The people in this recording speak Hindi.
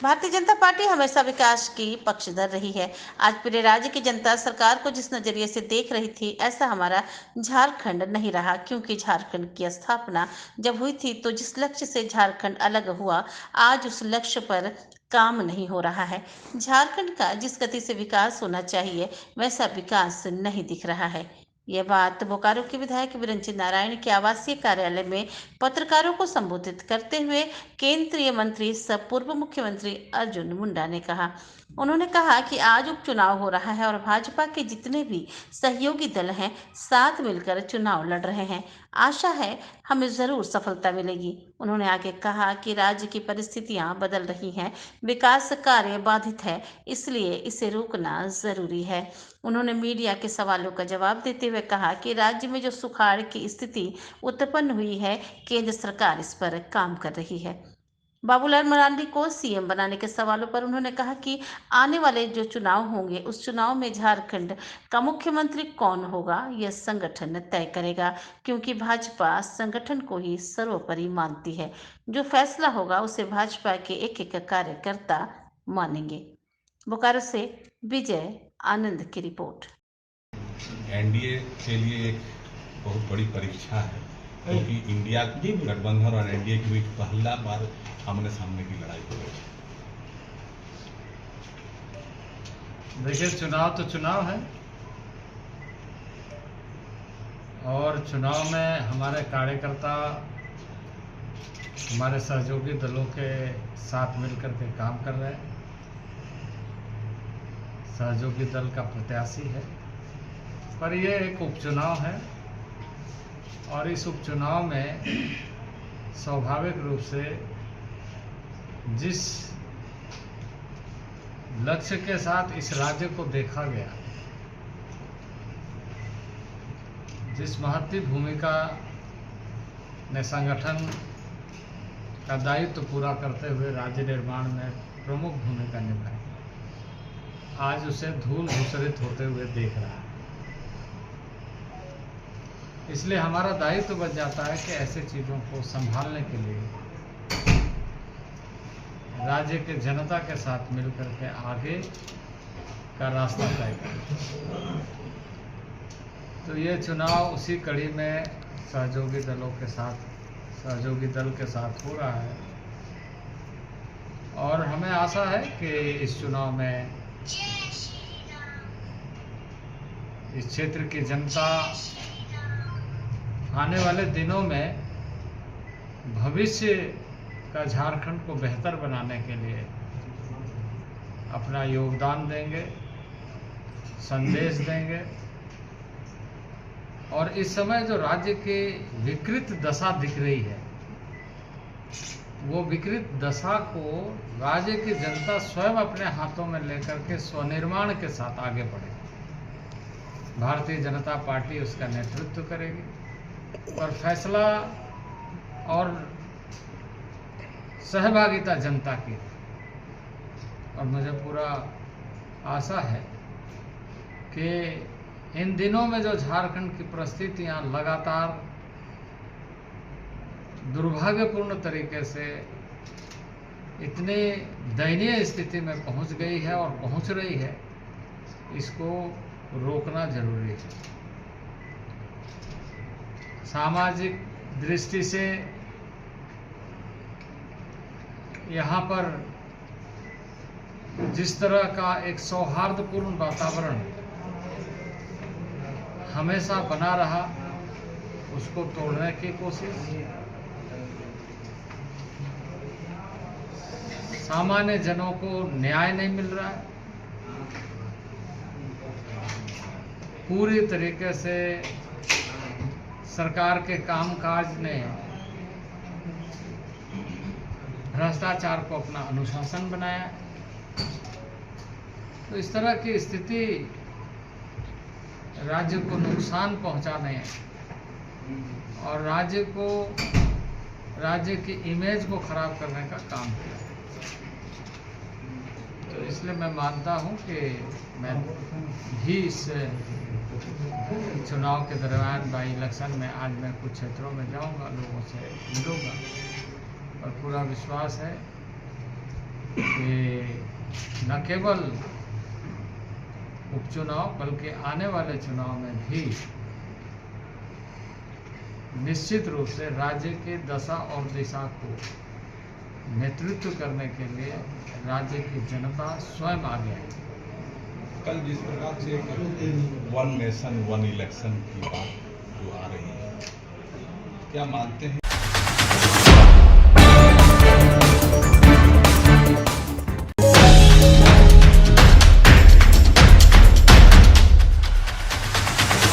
भारतीय जनता पार्टी हमेशा विकास की पक्षधर रही है। आज पूरे राज्य की जनता सरकार को जिस नजरिए से देख रही थी, ऐसा हमारा झारखंड नहीं रहा। क्योंकि झारखंड की स्थापना जब हुई थी तो जिस लक्ष्य से झारखंड अलग हुआ, आज उस लक्ष्य पर काम नहीं हो रहा है। झारखंड का जिस गति से विकास होना चाहिए, वैसा विकास नहीं दिख रहा है। यह बात बोकारो के विधायक विरंचित नारायण के आवासीय कार्यालय में पत्रकारों को संबोधित करते हुए केंद्रीय मंत्री सह पूर्व मुख्यमंत्री अर्जुन मुंडा ने कहा। उन्होंने कहा कि आज उपचुनाव हो रहा है और भाजपा के जितने भी सहयोगी दल हैं, साथ मिलकर चुनाव लड़ रहे हैं। आशा है हमें जरूर सफलता मिलेगी। उन्होंने आगे कहा कि राज्य की परिस्थितियां बदल रही हैं, विकास कार्य बाधित है, इसलिए इसे रोकना जरूरी है। उन्होंने मीडिया के सवालों का जवाब देते हुए कहा कि राज्य में जो सुखाड़ की स्थिति उत्पन्न हुई है, केंद्र सरकार इस पर काम कर रही है। बाबूलाल मरांडी को सीएम बनाने के सवालों पर उन्होंने कहा कि आने वाले जो चुनाव होंगे, उस चुनाव में झारखंड का मुख्यमंत्री कौन होगा, यह संगठन तय करेगा। क्योंकि भाजपा संगठन को ही सर्वोपरि मानती है। जो फैसला होगा उसे भाजपा के एक एक कार्यकर्ता मानेंगे। बोकारो से विजय आनंद की रिपोर्ट। एनडीए के लिए एक बहुत बड़ी परीक्षा है, क्योंकि इंडिया गठबंधन और एनडीए के बीच पहला बार आमने सामने की लड़ाई हो रही है। देखिए, चुनाव तो चुनाव है और चुनाव में हमारे कार्यकर्ता हमारे सहयोगी दलों के साथ मिलकर के काम कर रहे हैं। सहयोगी दल का प्रत्याशी है, पर यह एक उपचुनाव है और इस उपचुनाव में स्वाभाविक रूप से जिस लक्ष्य के साथ इस राज्य को देखा गया, जिस महत्वपूर्ण भूमिका ने संगठन का दायित्व पूरा करते हुए राज्य निर्माण में प्रमुख भूमिका निभाई, आज उसे धूल धूसरित होते हुए देख रहा है। इसलिए हमारा दायित्व बन जाता है कि ऐसे चीज़ों को संभालने के लिए राज्य के जनता के साथ मिलकर के आगे का रास्ता तय करें। तो ये चुनाव उसी कड़ी में सहयोगी दल के साथ हो रहा है और हमें आशा है कि इस चुनाव में इस क्षेत्र की जनता आने वाले दिनों में भविष्य का झारखंड को बेहतर बनाने के लिए अपना योगदान देंगे, संदेश देंगे और इस समय जो राज्य की विकृत दशा दिख रही है, वो विकृत दशा को राज्य की जनता स्वयं अपने हाथों में लेकर के स्वनिर्माण के साथ आगे बढ़ेगी। भारतीय जनता पार्टी उसका नेतृत्व करेगी और फैसला और सहभागिता जनता की। और मुझे पूरा आशा है कि इन दिनों में जो झारखंड की परिस्थितियां लगातार दुर्भाग्यपूर्ण तरीके से इतनी दयनीय स्थिति में पहुंच गई है और पहुंच रही है, इसको रोकना जरूरी है। सामाजिक दृष्टि से यहाँ पर जिस तरह का एक सौहार्दपूर्ण वातावरण हमेशा बना रहा, उसको तोड़ने की कोशिश, सामान्य जनों को न्याय नहीं मिल रहा है, पूरी तरीके से सरकार के कामकाज ने भ्रष्टाचार को अपना अनुशासन बनाया। तो इस तरह की स्थिति राज्य को नुकसान पहुंचाने और राज्य की इमेज को खराब करने का काम किया। तो इसलिए मैं मानता हूं कि मैं भी इस चुनाव के दरमियान बाई इलेक्शन में आज मैं कुछ क्षेत्रों में जाऊंगा, लोगों से मिलूंगा और पूरा विश्वास है कि न केवल उपचुनाव बल्कि आने वाले चुनाव में भी निश्चित रूप से राज्य के दशा और दिशा को नेतृत्व करने के लिए राज्य की जनता स्वयं आगे आई। कल जिस प्रकार से वन नेशन वन इलेक्शन की बात जो आ रही है, क्या मानते हैं